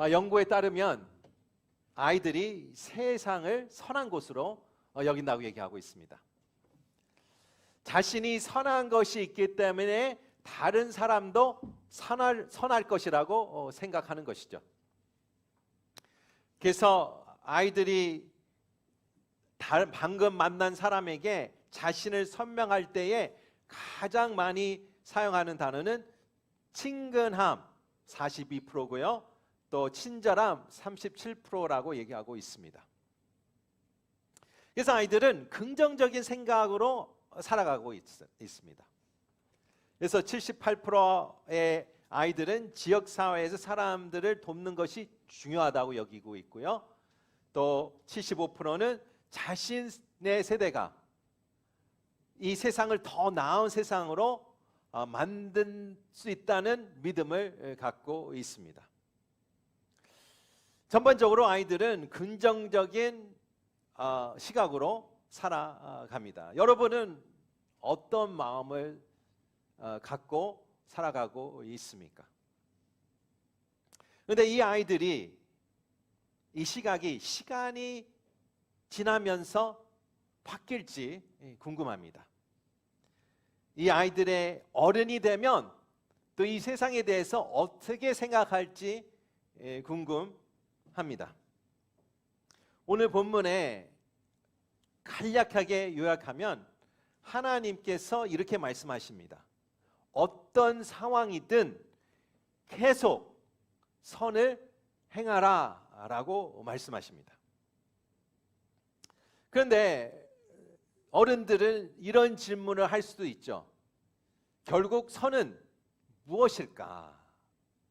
연구에 따르면 아이들이 세상을 선한 곳으로 여긴다고 얘기하고 있습니다. 자신이 선한 것이 있기 때문에 다른 사람도 선할 것이라고 생각하는 것이죠. 그래서 아이들이 방금 만난 사람에게 자신을 설명할 때에 가장 많이 사용하는 단어는 친근함 42%고요. 또 친절함 37%라고 얘기하고 있습니다. 그래서 아이들은 긍정적인 생각으로 살아가고 있습니다. 그래서 78%의 아이들은 지역사회에서 사람들을 돕는 것이 중요하다고 여기고 있고요. 또 75%는 자신의 세대가 이 세상을 더 나은 세상으로 만들 수 있다는 믿음을 갖고 있습니다. 전반적으로 아이들은 긍정적인 시각으로 살아갑니다. 여러분은 어떤 마음을 갖고 살아가고 있습니까? 그런데 이 아이들이 이 시간이 지나면서 바뀔지 궁금합니다. 이 아이들의 어른이 되면 또 이 세상에 대해서 어떻게 생각할지 궁금합니다. 오늘 본문에 간략하게 요약하면 하나님께서 이렇게 말씀하십니다. 어떤 상황이든 계속 선을 행하라 라고 말씀하십니다. 그런데 어른들은 이런 질문을 할 수도 있죠. 결국 선은 무엇일까?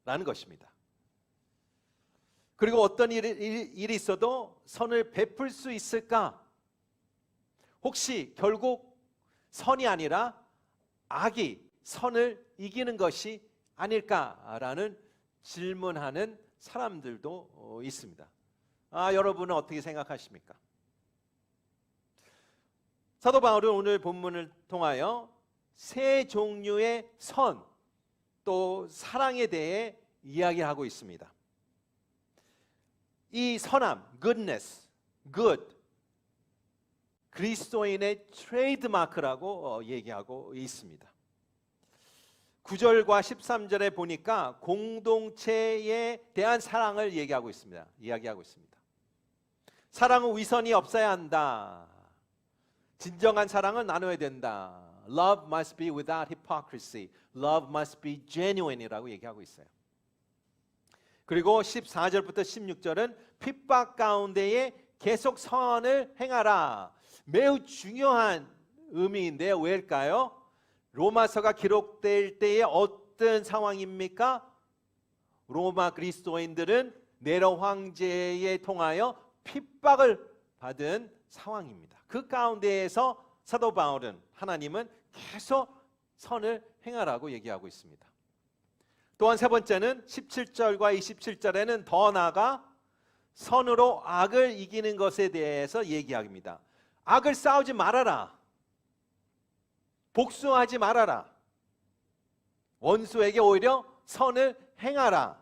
라는 것입니다. 그리고 어떤 일이 있어도 선을 베풀 수 있을까? 혹시 결국 선이 아니라 악이 선을 이기는 것이 아닐까라는 질문하는 사람들도 있습니다. 여러분은 어떻게 생각하십니까? 사도 바울은 오늘 본문을 통하여 세 종류의 선, 또 사랑에 대해 이야기하고 있습니다. 이 선함, goodness, good, 그리스도인의 트레이드마크라고 얘기하고 있습니다. 9절과 13절에 보니까 공동체에 대한 사랑을 이야기하고 있습니다. 사랑은 위선이 없어야 한다. 진정한 사랑은 나눠야 된다. Love must be without hypocrisy. Love must be genuine 이라고 얘기하고 있어요. 그리고 14절부터 16절은 핍박 가운데에 계속 선을 행하라. 매우 중요한 의미인데요. 왜일까요? 로마서가 기록될 때에 어떤 상황입니까? 로마 그리스도인들은 네로 황제에 통하여 핍박을 받은 상황입니다. 그 가운데에서 사도 바울은 하나님은 계속 선을 행하라고 얘기하고 있습니다. 또한 세 번째는 17절과 27절에는 더 나아가 선으로 악을 이기는 것에 대해서 얘기합니다. 악을 싸우지 말아라. 복수하지 말아라. 원수에게 오히려 선을 행하라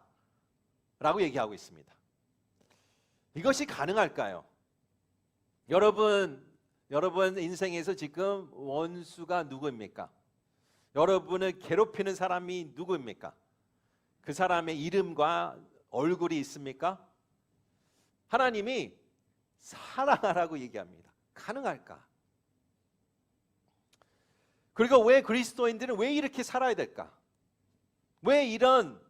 라고 얘기하고 있습니다. 이것이 가능할까요? 여러분 인생에서 지금 원수가 누구입니까? 여러분을 괴롭히는 사람이 누구입니까? 그 사람의 이름과 얼굴이 있습니까? 하나님이 사랑하라고 얘기합니다. 가능할까? 그리고 왜 그리스도인들은 왜 이렇게 살아야 될까? 왜 이런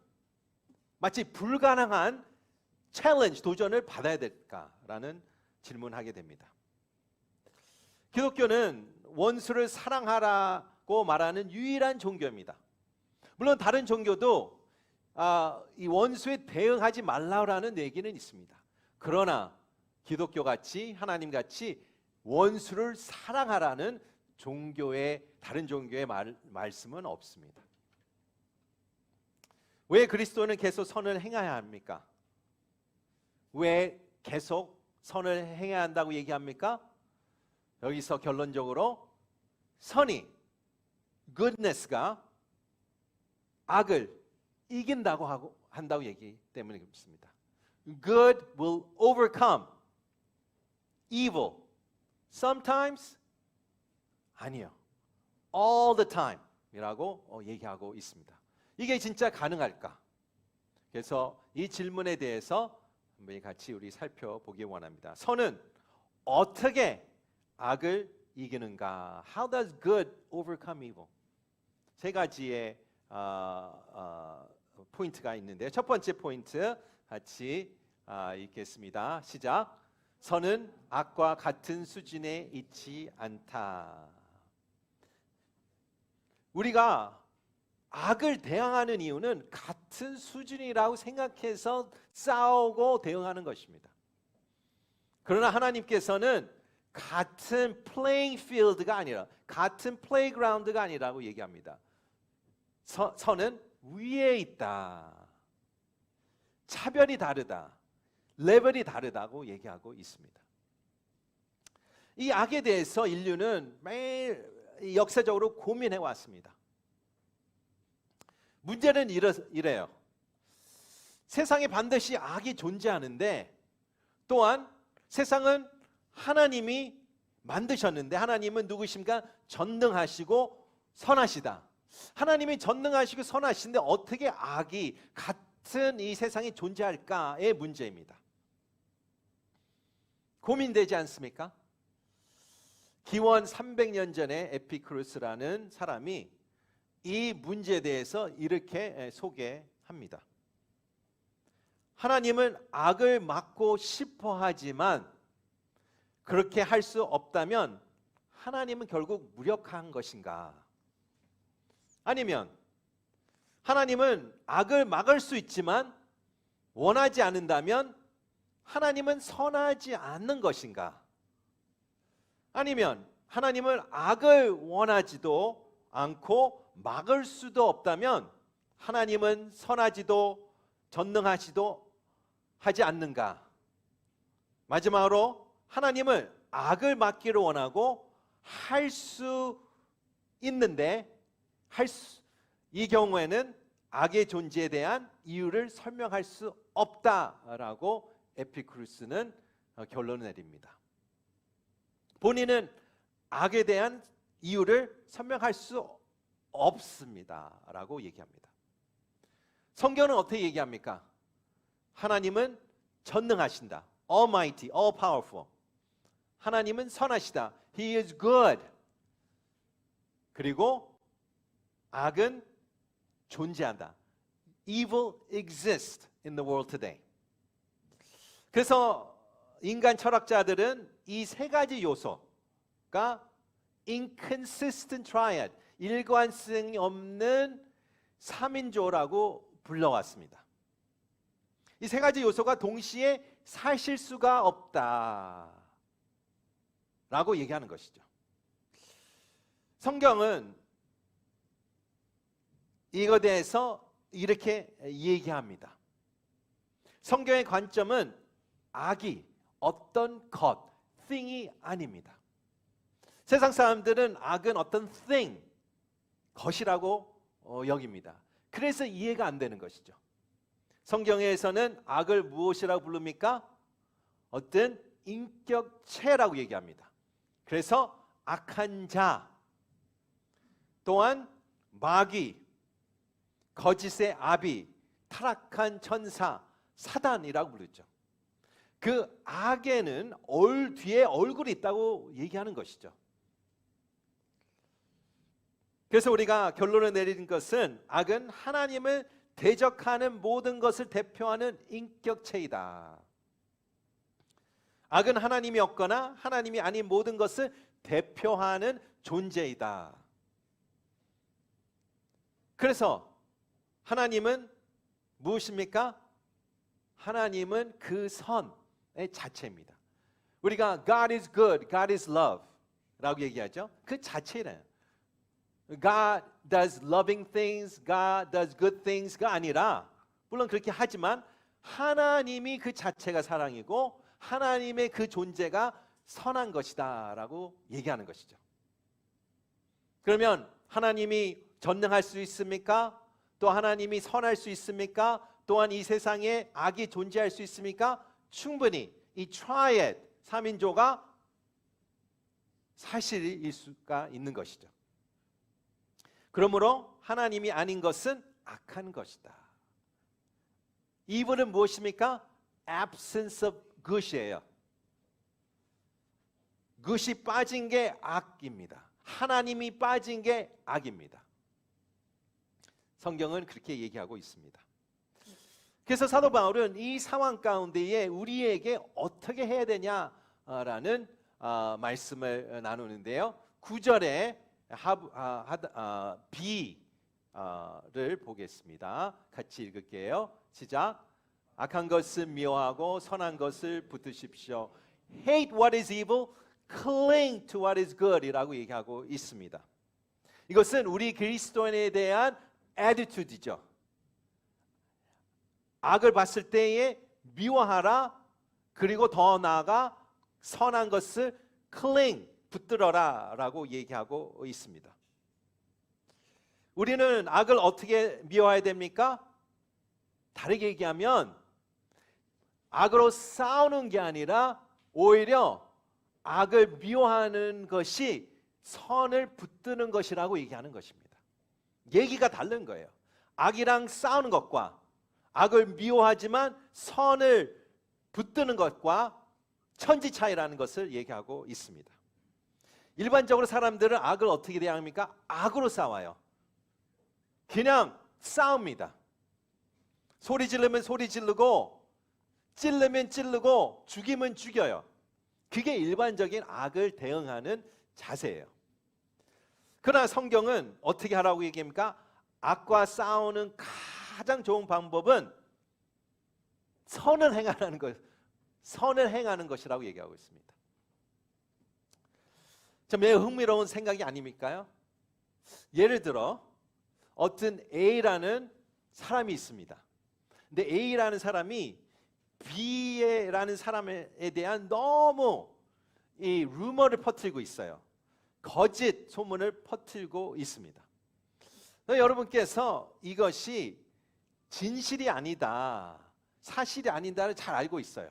마치 불가능한 챌린지, 도전을 받아야 될까라는 질문하게 됩니다. 기독교는 원수를 사랑하라고 말하는 유일한 종교입니다. 물론 다른 종교도 이 원수에 대응하지 말라라는 얘기는 있습니다. 그러나 기독교같이 하나님같이 원수를 사랑하라는 다른 종교의 말씀은 없습니다. 왜 그리스도는 계속 선을 행해야 합니까? 왜 계속 선을 행해야 한다고 얘기합니까? 여기서 결론적으로 선이, goodness가 악을 이긴다고 한다고 얘기 때문에 그렇습니다. good will overcome evil. Sometimes 아니요. all the time 이라고 얘기하고 있습니다. 이게 진짜 가능할까? 그래서 이 질문에 대해서 한번 같이 우리 살펴보기 원합니다. 선은 어떻게 악을 이기는가? How does good overcome evil? 세 가지의 포인트가 있는데요. 첫 번째 포인트 같이 읽겠습니다. 시작. 선은 악과 같은 수준에 있지 않다. 우리가 악을 대항하는 이유는 같은 수준이라고 생각해서 싸우고 대응하는 것입니다. 그러나 하나님께서는 같은 playing field가 아니라 같은 playground가 아니라고 얘기합니다. 선은 위에 있다. 차별이 다르다. 레벨이 다르다고 얘기하고 있습니다. 이 악에 대해서 인류는 매일 역사적으로 고민해 왔습니다. 문제는 이래요. 세상에 반드시 악이 존재하는데 또한 세상은 하나님이 만드셨는데 하나님은 누구십니까? 전능하시고 선하시다. 하나님이 전능하시고 선하신데 어떻게 악이 같은 이 세상에 존재할까의 문제입니다. 고민되지 않습니까? 기원 300년 전에 에피쿠로스라는 사람이 이 문제에 대해서 이렇게 소개합니다. 하나님은 악을 막고 싶어 하지만 그렇게 할 수 없다면 하나님은 결국 무력한 것인가? 아니면 하나님은 악을 막을 수 있지만 원하지 않는다면 하나님은 선하지 않는 것인가? 아니면 하나님은 악을 원하지도 않고 막을 수도 없다면 하나님은 선하지도 전능하지도 하지 않는가? 마지막으로 하나님은 악을 막기를 원하고 할 수 있는데 이 경우에는 악의 존재에 대한 이유를 설명할 수 없다라고 에피쿠로스는 결론을 내립니다. 본인은 악에 대한 이유를 설명할 수 없습니다라고 얘기합니다. 성경은 어떻게 얘기합니까? 하나님은 전능하신다. Almighty, all powerful. 하나님은 선하시다. He is good. 그리고 악은 존재한다. Evil exists in the world today. 그래서 인간 철학자들은 이 세 가지 요소가 inconsistent triad, 일관성이 없는 3인조라고 불러왔습니다. 이 세 가지 요소가 동시에 사실 수가 없다 라고 얘기하는 것이죠. 성경은 이거에 대해서 이렇게 얘기합니다. 성경의 관점은 악이 어떤 것, thing이 아닙니다. 세상 사람들은 악은 어떤 thing, 것이라고 여깁니다. 그래서 이해가 안 되는 것이죠. 성경에서는 악을 무엇이라고 부릅니까? 어떤 인격체라고 얘기합니다. 그래서 악한 자, 또한 마귀, 거짓의 아비, 타락한 천사, 사단이라고 부르죠. 그 악에는 뒤에 얼굴이 있다고 얘기하는 것이죠. 그래서 우리가 결론을 내리는 것은 악은 하나님을 대적하는 모든 것을 대표하는 인격체이다. 악은 하나님이 없거나 하나님이 아닌 모든 것을 대표하는 존재이다. 그래서 하나님은 무엇입니까? 하나님은 그 선의 자체입니다. 우리가 God is good, God is love 라고 얘기하죠. 그 자체래요. God does loving things, God does good things가 아니라, 물론 그렇게 하지만 하나님이 그 자체가 사랑이고 하나님의 그 존재가 선한 것이다 라고 얘기하는 것이죠. 그러면 하나님이 전능할 수 있습니까? 또 하나님이 선할 수 있습니까? 또한 이 세상에 악이 존재할 수 있습니까? 충분히 이 트라이애드 3인조가 사실일 수가 있는 것이죠. 그러므로 하나님이 아닌 것은 악한 것이다. evil은 무엇입니까? absence of good이에요. good이 빠진 게 악입니다. 하나님이 빠진 게 악입니다. 성경은 그렇게 얘기하고 있습니다. 그래서 사도 바울은 이 상황 가운데에 우리에게 어떻게 해야 되냐라는 말씀을 나누는데요. 9절에 B를 보겠습니다. 같이 읽을게요. 시작. 악한 것을 미워하고 선한 것을 붙드십시오. Hate what is evil, cling to what is good 이라고 얘기하고 있습니다. 이것은 우리 그리스도인에 대한 attitude이죠. 악을 봤을 때에 미워하라, 그리고 더 나아가 선한 것을 cling, 붙들어라 라고 얘기하고 있습니다. 우리는 악을 어떻게 미워해야 됩니까? 다르게 얘기하면 악으로 싸우는 게 아니라 오히려 악을 미워하는 것이 선을 붙드는 것이라고 얘기하는 것입니다. 얘기가 다른 거예요. 악이랑 싸우는 것과 악을 미워하지만 선을 붙드는 것과 천지 차이라는 것을 얘기하고 있습니다. 일반적으로 사람들은 악을 어떻게 대합니까? 악으로 싸워요. 그냥 싸웁니다. 소리 지르면 소리 지르고 찔르면 찔르고 죽이면 죽여요. 그게 일반적인 악을 대응하는 자세예요. 그러나 성경은 어떻게 하라고 얘기합니까? 악과 싸우는 가장 좋은 방법은 선을 행하는 것, 선을 행하는 것이라고 얘기하고 있습니다. 참 매우 흥미로운 생각이 아닙니까요? 예를 들어 어떤 A라는 사람이 있습니다. 근데 A라는 사람이 B라는 사람에 대한 너무 이 루머를 퍼뜨리고 있어요. 거짓 소문을 퍼뜨리고 있습니다. 여러분께서 이것이 진실이 아니다, 사실이 아니다를 잘 알고 있어요.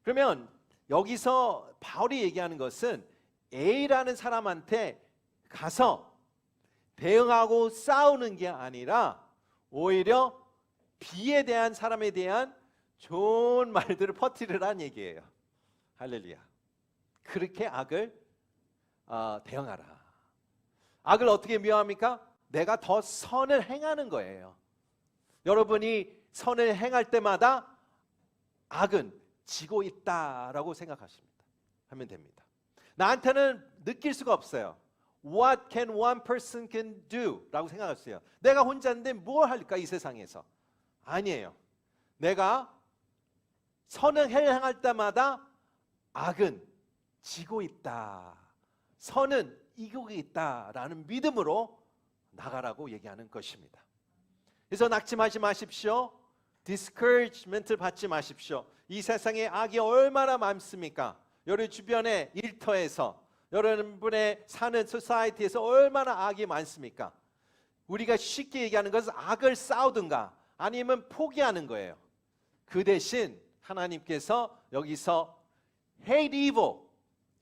그러면 여기서 바울이 얘기하는 것은 A라는 사람한테 가서 대응하고 싸우는 게 아니라 오히려 B에 대한 사람에 대한 좋은 말들을 퍼뜨리라는 얘기예요. 할렐루야. 그렇게 악을 대응하라. 악을 어떻게 미워합니까? 내가 더 선을 행하는 거예요. 여러분이 선을 행할 때마다 악은 지고 있다라고 생각하십니다. 하면 됩니다. 나한테는 느낄 수가 없어요. What can one person can do? 라고 생각했어요. 내가 혼자인데 뭘 할까 이 세상에서? 아니에요. 내가 선을 행할 때마다 악은 지고 있다, 선은 이기고 있다라는 믿음으로 나가라고 얘기하는 것입니다. 그래서 낙심하지 마십시오. 디스커리지먼트를 받지 마십시오. 이 세상에 악이 얼마나 많습니까? 여러분 주변의 일터에서, 여러분의 사는 소사이티에서 얼마나 악이 많습니까? 우리가 쉽게 얘기하는 것은 악을 싸우든가 아니면 포기하는 거예요. 그 대신 하나님께서 여기서 hate evil,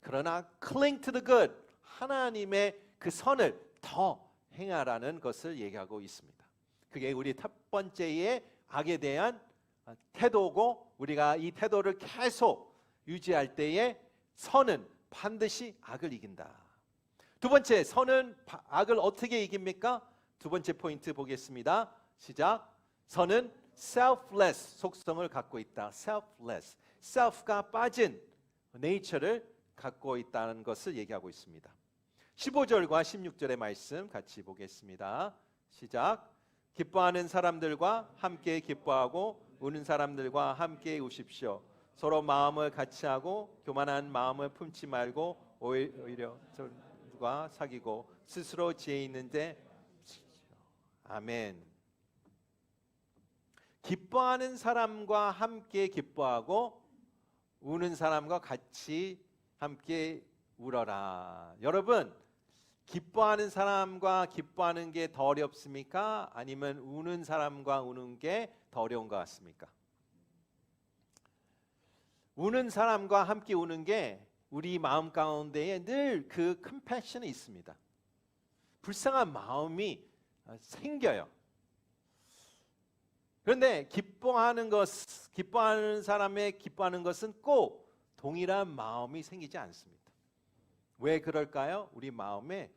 그러나 cling to the good, 하나님의 그 선을 더 행하라는 것을 얘기하고 있습니다. 그게 우리 첫 번째의 악에 대한 태도고, 우리가 이 태도를 계속 유지할 때에 선은 반드시 악을 이긴다. 두 번째, 선은 악을 어떻게 이깁니까? 두 번째 포인트 보겠습니다. 시작. 선은 selfless 속성을 갖고 있다. selfless, self가 빠진 nature를 갖고 있다는 것을 얘기하고 있습니다. 15절과 16절의 말씀 같이 보겠습니다. 시작. 기뻐하는 사람들과 함께 기뻐하고 우는 사람들과 함께 우십시오. 서로 마음을 같이 하고 교만한 마음을 품지 말고 오히려 서로가 사귀고 스스로 지혜 있는데. 아멘. 기뻐하는 사람과 함께 기뻐하고 우는 사람과 같이 함께 울어라. 여러분, 기뻐하는 사람과 기뻐하는 게 더 어렵습니까? 아니면 우는 사람과 우는 게 더 어려운 것 같습니까? 우는 사람과 함께 우는 게 우리 마음 가운데에 늘 그 컴패션이 있습니다. 불쌍한 마음이 생겨요. 그런데 기뻐하는 사람의 기뻐하는 것은 꼭 동일한 마음이 생기지 않습니다. 왜 그럴까요? 우리 마음에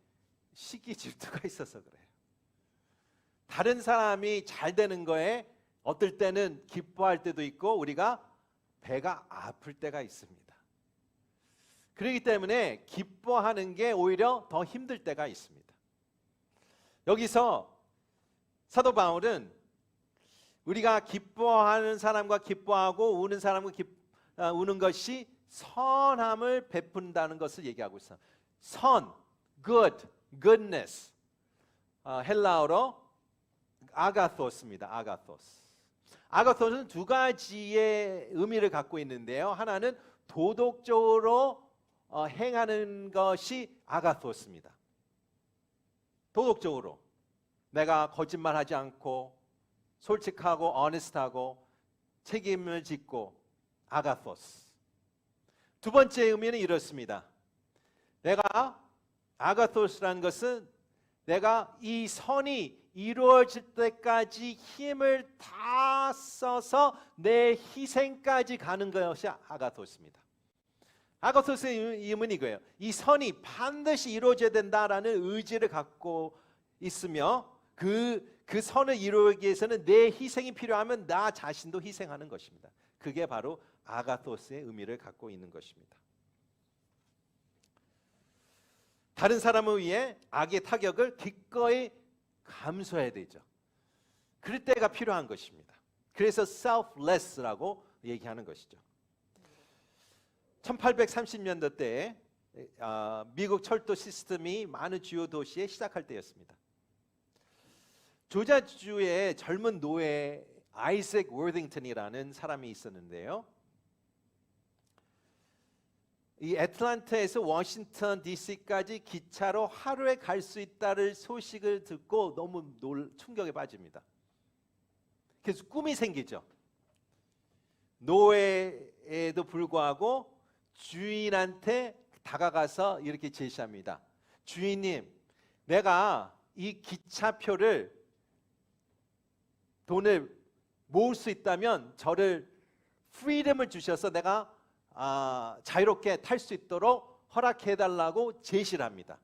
시기 질투가 있어서 그래요. 다른 사람이 잘 되는 거에 어떨 때는 기뻐할 때도 있고 우리가 배가 아플 때가 있습니다. 그렇기 때문에 기뻐하는 게 오히려 더 힘들 때가 있습니다. 여기서 사도 바울은 우리가 기뻐하는 사람과 기뻐하고 우는 사람과 우는 것이 선함을 베푼다는 것을 얘기하고 있어요. 선, good, goodness. 헬라어로 아가토스입니다. 아가토스. 아가토스는 두 가지의 의미를 갖고 있는데요. 하나는 도덕적으로 행하는 것이 아가토스입니다. 도덕적으로 내가 거짓말하지 않고 솔직하고 honest하고 책임을 짓고 아가토스. 두 번째 의미는 이렇습니다. 내가 아가토스라는 것은 내가 이 선이 이루어질 때까지 힘을 다 써서 내 희생까지 가는 것이 아가토스입니다. 아가토스의 의미는 이거예요. 이 선이 반드시 이루어져야 된다라는 의지를 갖고 있으며 그 선을 이루기 위해서는 내 희생이 필요하면 나 자신도 희생하는 것입니다. 그게 바로 아가토스의 의미를 갖고 있는 것입니다. 다른 사람을 위해 악의 타격을 기꺼이 감수해야 되죠. 그럴 때가 필요한 것입니다. 그래서 selfless라고 얘기하는 것이죠. 1830년대 때에 미국 철도 시스템이 많은 주요 도시에 시작할 때였습니다. 조자주의 젊은 노예 아이색 워딩턴이라는 사람이 있었는데요. 이 애틀랜타에서 워싱턴 DC까지 기차로 하루에 갈 수 있다는 소식을 듣고 너무 충격에 빠집니다. 그래서 꿈이 생기죠. 노예에도 불구하고 주인한테 다가가서 이렇게 제시합니다. 주인님, 내가 이 기차표를 돈을 모을 수 있다면 저를 프리덤을 주셔서 내가 자유롭게 탈 수 있도록 허락해달라고 제시를 합니다.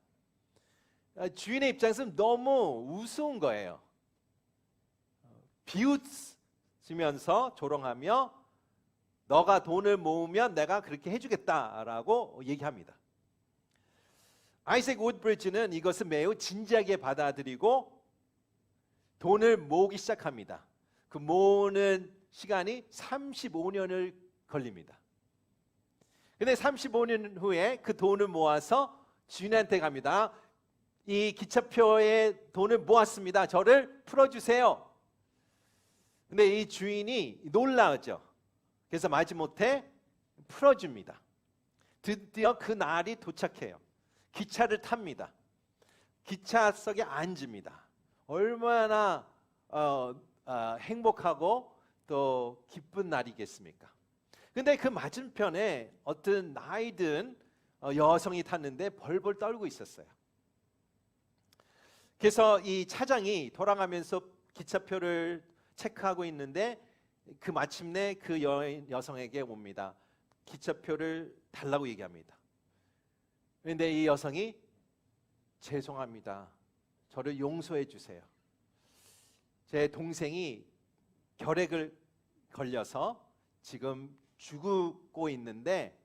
주인의 입장에서는 너무 우스운 거예요. 비웃으면서 조롱하며 너가 돈을 모으면 내가 그렇게 해주겠다라고 얘기합니다. 아이색 우드브리지는 이것을 매우 진지하게 받아들이고 돈을 모으기 시작합니다. 그 모으는 시간이 35년을 걸립니다. 근데 35년 후에 그 돈을 모아서 주인한테 갑니다. 이 기차표에 돈을 모았습니다. 저를 풀어주세요. 근데 이 주인이 놀라죠. 그래서 마지못해 풀어줍니다. 드디어 그 날이 도착해요. 기차를 탑니다. 기차석에 앉습니다. 얼마나 행복하고 또 기쁜 날이겠습니까? 근데 그 맞은편에 어떤 나이든 여성이 탔는데 벌벌 떨고 있었어요. 그래서 이 차장이 돌아가면서 기차표를 체크하고 있는데 그 마침내 그 여성에게 옵니다. 기차표를 달라고 얘기합니다. 그런데 이 여성이 죄송합니다. 저를 용서해 주세요. 제 동생이 결핵을 걸려서 지금 죽고 있는데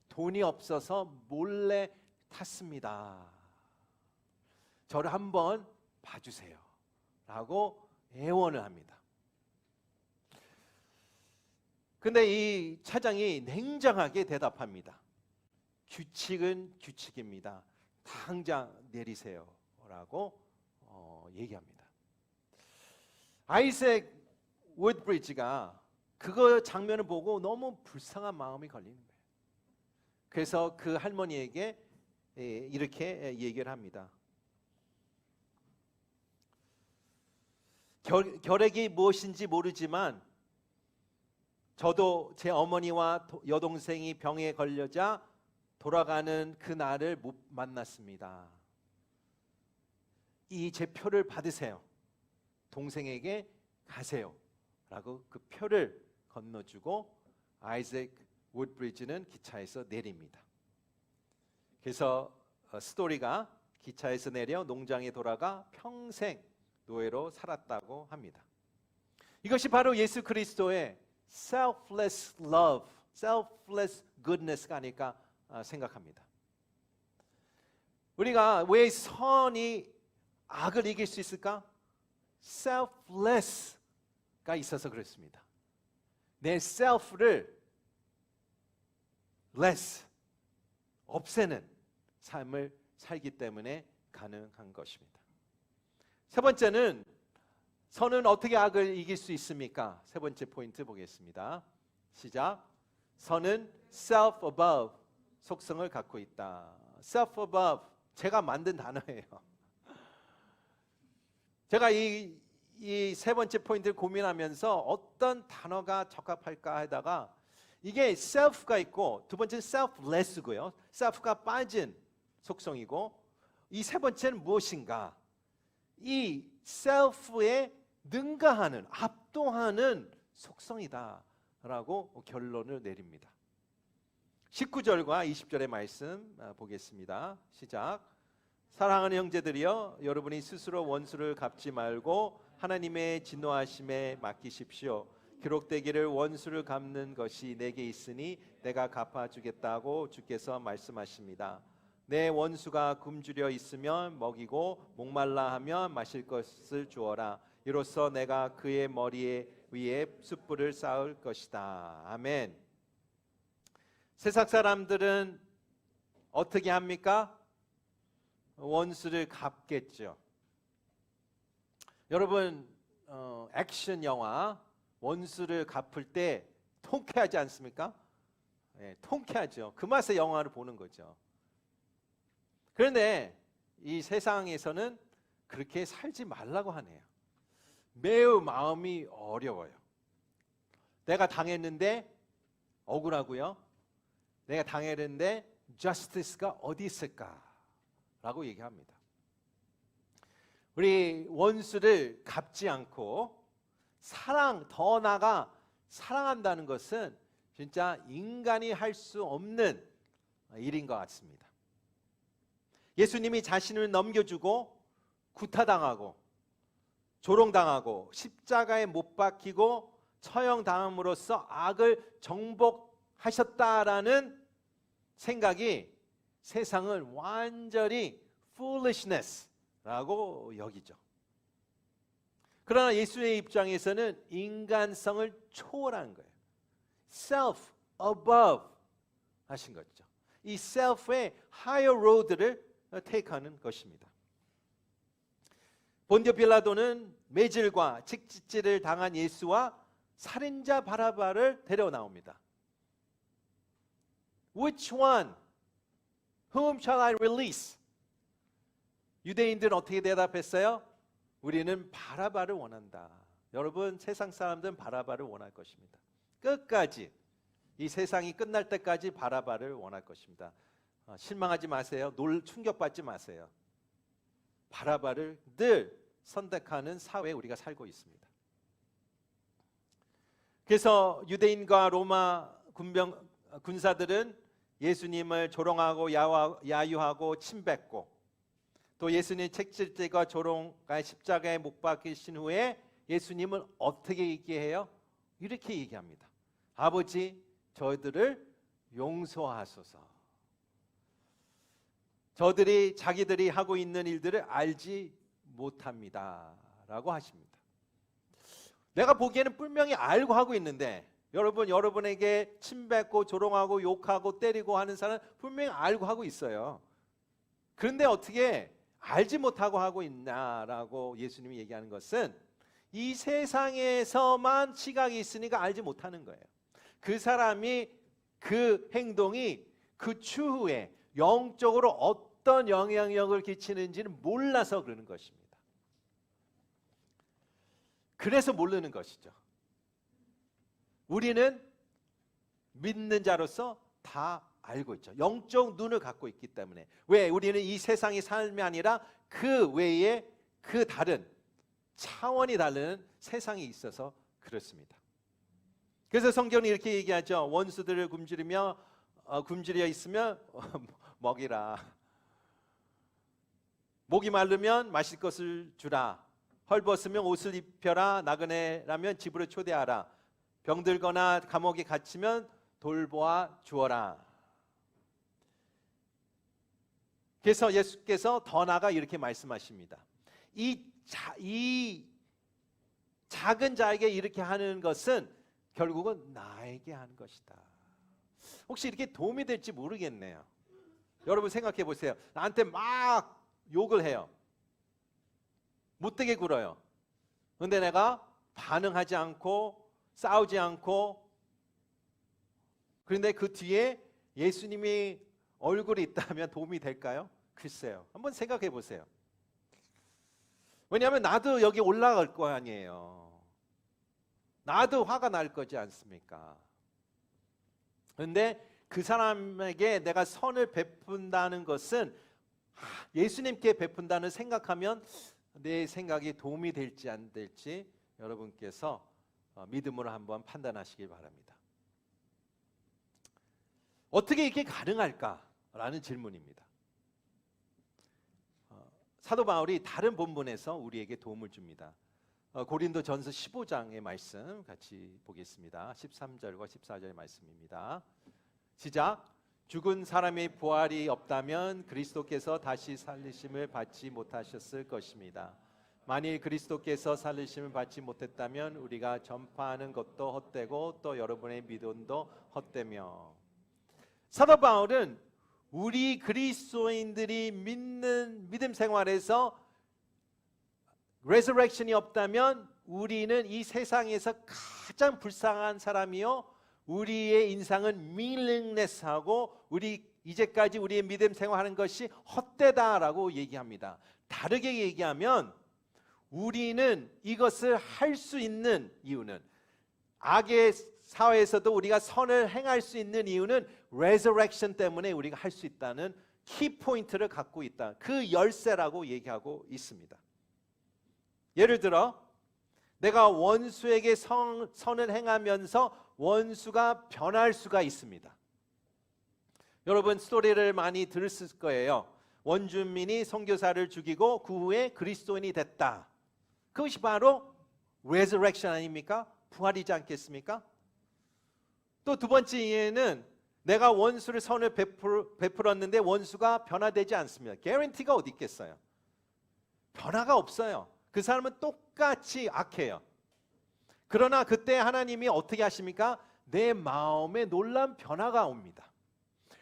돈이 없어서 몰래 탔습니다. 저를 한번 봐주세요. 라고 애원을 합니다. 근데 이 차장이 냉정하게 대답합니다. 규칙은 규칙입니다. 당장 내리세요. 라고 얘기합니다. 아이색 우드브리지가 그거 장면을 보고 너무 불쌍한 마음이 걸리는 거예요. 그래서 그 할머니에게 이렇게 얘기를 합니다. 결핵이 무엇인지 모르지만 저도 제 어머니와 여동생이 병에 걸려자 돌아가는 그날을 못 만났습니다. 이 제 표를 받으세요. 동생에게 가세요. 라고 그 표를 건너주고 아이잭 우드브리지는 기차에서 내립니다. 그래서 스토리가 기차에서 내려 농장에 돌아가 평생 노예로 살았다고 합니다. 이것이 바로 예수 그리스도의 selfless love, selfless goodness가 아닐까 생각합니다. 우리가 왜 선이 악을 이길 수 있을까? selfless가 있어서 그렇습니다. 내 self를 less, 없애는 삶을 살기 때문에 가능한 것입니다. 세 번째는 선은 어떻게 악을 이길 수 있습니까? 세 번째 포인트 보겠습니다. 시작. 선은 self-above 속성을 갖고 있다. self-above 제가 만든 단어예요. 제가 이 세 번째 포인트를 고민하면서 어떤 단어가 적합할까 하다가 이게 self가 있고 두 번째는 selfless고요. self가 빠진 속성이고 이 세 번째는 무엇인가? 이 self에 능가하는, 압도하는 속성이다라고 결론을 내립니다. 19절과 20절의 말씀 보겠습니다. 시작. 사랑하는 형제들이여, 여러분이 스스로 원수를 갚지 말고 하나님의 진노하심에 맡기십시오. 기록되기를 원수를 갚는 것이 내게 있으니 내가 갚아주겠다고 주께서 말씀하십니다. 내 원수가 굶주려 있으면 먹이고 목말라 하면 마실 것을 주어라. 이로써 내가 그의 머리 위에 숯불을 쌓을 것이다. 아멘. 세상 사람들은 어떻게 합니까? 원수를 갚겠죠. 여러분 액션 영화 원수를 갚을 때 통쾌하지 않습니까? 네, 통쾌하죠. 그 맛에 영화를 보는 거죠. 그런데 이 세상에서는 그렇게 살지 말라고 하네요. 매우 마음이 어려워요. 내가 당했는데 억울하고요. 내가 당했는데 justice가 어디 있을까? 라고 얘기합니다. 우리 원수를 갚지 않고 더 나아가 사랑한다는 것은 진짜 인간이 할 수 없는 일인 것 같습니다. 예수님이 자신을 넘겨주고 구타당하고 조롱당하고 십자가에 못 박히고 처형당함으로써 악을 정복하셨다라는 생각이 세상을 완전히 foolishness라고 여기죠. 그러나 예수의 입장에서는 인간성을 초월한 거예요. self above 하신 거죠. 이 self의 higher road를 택하는 것입니다. 본디오 빌라도는 매질과 채찍질을 당한 예수와 살인자 바라바를 데려 나옵니다. Which one? Whom shall I release? 유대인들은 어떻게 대답했어요? 우리는 바라바를 원한다. 여러분, 세상 사람들은 바라바를 원할 것입니다. 끝까지 이 세상이 끝날 때까지 바라바를 원할 것입니다. 실망하지 마세요. 충격받지 마세요. 바라바를 늘 선택하는 사회에 우리가 살고 있습니다. 그래서 유대인과 로마 군사들은 예수님을 조롱하고 야유하고 침뱉고 또 예수님 채찍질과 조롱과 십자가에 못 박히신 후에 예수님을 어떻게 얘기해요? 이렇게 얘기합니다. 아버지, 저희들을 용서하소서. 저들이 자기들이 하고 있는 일들을 알지 못합니다. 라고 하십니다. 내가 보기에는 분명히 알고 하고 있는데 여러분에게 침뱉고 조롱하고 욕하고 때리고 하는 사람은 분명히 알고 하고 있어요. 그런데 어떻게 알지 못하고 하고 있나라고 예수님이 얘기하는 것은 이 세상에서만 시각이 있으니까 알지 못하는 거예요. 그 사람이 그 행동이 그 추후에 영적으로 어떤 영향력을 끼치는지는 몰라서 그러는 것입니다. 그래서 모르는 것이죠. 우리는 믿는 자로서 다 알고 있죠. 영적 눈을 갖고 있기 때문에. 왜? 우리는 이 세상의 삶이 아니라 그 외에 그 다른 차원이 다른 세상이 있어서 그렇습니다. 그래서 성경이 이렇게 얘기하죠. 원수들을 굶주려 있으면 먹이라. 목이 마르면 마실 것을 주라. 헐벗으면 옷을 입혀라. 나그네라면 집으로 초대하라. 병들거나 감옥에 갇히면 돌보아 주어라. 그래서 예수께서 더 나아가 이렇게 말씀하십니다. 이 작은 자에게 이렇게 하는 것은 결국은 나에게 한 것이다. 혹시 이렇게 도움이 될지 모르겠네요. 여러분 생각해 보세요. 나한테 막 욕을 해요. 못되게 굴어요. 그런데 내가 반응하지 않고 싸우지 않고, 그런데 그 뒤에 예수님이 얼굴이 있다면 도움이 될까요? 글쎄요. 한번 생각해 보세요. 왜냐하면 나도 여기 올라갈 거 아니에요. 나도 화가 날 거지 않습니까? 그런데 그 사람에게 내가 선을 베푼다는 것은 예수님께 베푼다는 생각하면 내 생각이 도움이 될지 안 될지 여러분께서 믿음으로 한번 판단하시길 바랍니다. 어떻게 이게 가능할까라는 질문입니다. 사도 바울이 다른 본문에서 우리에게 도움을 줍니다. 고린도전서 15장의 말씀 같이 보겠습니다. 13절과 14절의 말씀입니다. 시작. 죽은 사람의 부활이 없다면 그리스도께서 다시 살리심을 받지 못하셨을 것입니다. 만일 그리스도께서 살리심을 받지 못했다면 우리가 전파하는 것도 헛되고 또 여러분의 믿음도 헛되며. 사도 바울은 우리 그리스도인들이 믿는 믿음 생활에서 레저렉션이 없다면 우리는 이 세상에서 가장 불쌍한 사람이요, 우리의 인상은 meaningless하고 우리 이제까지 우리의 믿음 생활하는 것이 헛되다라고 얘기합니다. 다르게 얘기하면 우리는 이것을 할 수 있는 이유는, 악의 사회에서도 우리가 선을 행할 수 있는 이유는 resurrection 때문에 우리가 할 수 있다는 키포인트를 갖고 있다. 그 열쇠라고 얘기하고 있습니다. 예를 들어 내가 원수에게 선을 행하면서 원수가 변할 수가 있습니다. 여러분 스토리를 많이 들었을 거예요. 원주민이 선교사를 죽이고 그 후에 그리스도인이 됐다. 그것이 바로 resurrection 아닙니까? 부활이지 않겠습니까? 또 두 번째 이해는 내가 원수를 선을 베풀었는데 원수가 변화되지 않습니다. 개런티가 어디 있겠어요? 변화가 없어요. 그 사람은 똑같이 악해요. 그러나 그때 하나님이 어떻게 하십니까? 내 마음에 놀라운 변화가 옵니다.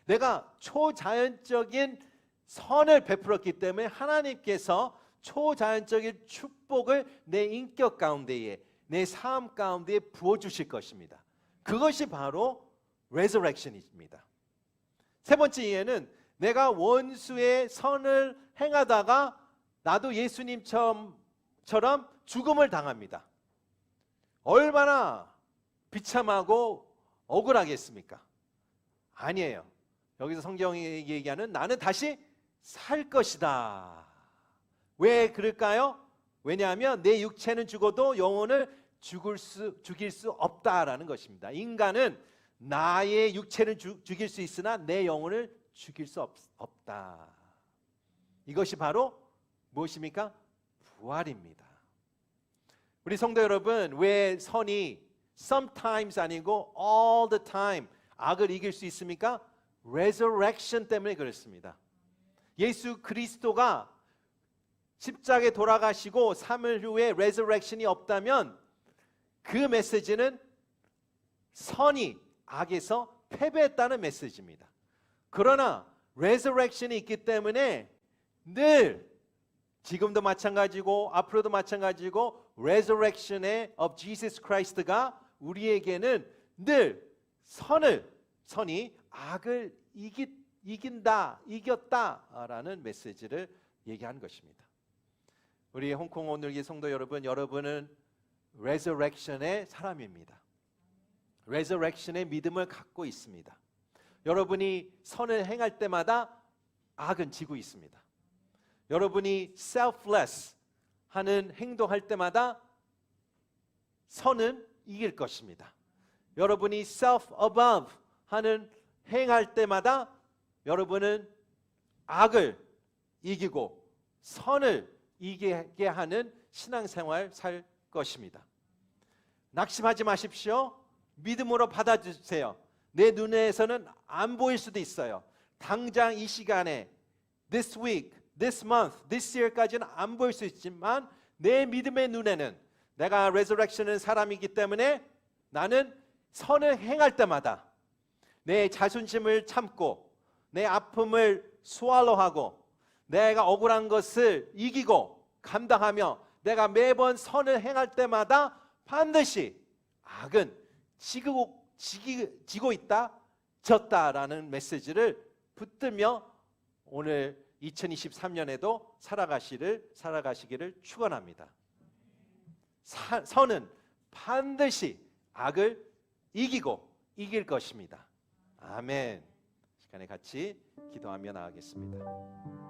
내가 초자연적인 선을 베풀었기 때문에 하나님께서 초자연적인 축복을 내 인격 가운데에, 내 삶 가운데에 부어주실 것입니다. 그것이 바로 resurrection입니다. 세 번째 이해는 내가 원수의 선을 행하다가 나도 예수님처럼 죽음을 당합니다. 얼마나 비참하고 억울하겠습니까? 아니에요. 여기서 성경이 얘기하는 나는 다시 살 것이다. 왜 그럴까요? 왜냐하면 내 육체는 죽어도 영혼을 죽일 수 없다라는 것입니다. 인간은 나의 육체는 죽일 수 있으나 내 영혼을 죽일 수 없다. 이것이 바로 무엇입니까? 부활입니다. 우리 성도 여러분, 왜 선이 sometimes 아니고 all the time 악을 이길 수 있습니까? resurrection 때문에 그렇습니다. 예수 그리스도가 십자가에 돌아가시고 3일 후에 resurrection이 없다면 그 메시지는 선이 악에서 패배했다는 메시지입니다. 그러나 resurrection이 있기 때문에 늘 지금도 마찬가지고 앞으로도 마찬가지고 resurrection의 of Jesus Christ가 우리에게는 늘 선이 악을 이겼다라는 메시지를 얘기하는 것입니다. 우리 홍콩 오늘기 성도 여러분, 여러분은 레저렉션의 사람입니다. 레저렉션의 믿음을 갖고 있습니다. 여러분이 선을 행할 때마다 악은 지고 있습니다. 여러분이 selfless 하는 행동할 때마다 선은 이길 것입니다. 여러분이 self-above 하는 행할 때마다 여러분은 악을 이기고 선을 이기게 하는 신앙생활 살 것입니다. 낙심하지 마십시오. 믿음으로 받아주세요. 내 눈에서는 안 보일 수도 있어요. 당장 이 시간에 this week, this month, this year까지는 안 보일 수 있지만 내 믿음의 눈에는 내가 레저렉션은 사람이기 때문에 나는 선을 행할 때마다 내 자존심을 참고 내 아픔을 swallow하고 내가 억울한 것을 이기고 감당하며 내가 매번 선을 행할 때마다 반드시 악은 지고 있다, 졌다라는 메시지를 붙들며 오늘 2023년에도 살아가시기를 축원합니다. 선은 반드시 악을 이기고 이길 것입니다. 아멘. 시간에 같이 기도하며 나가겠습니다.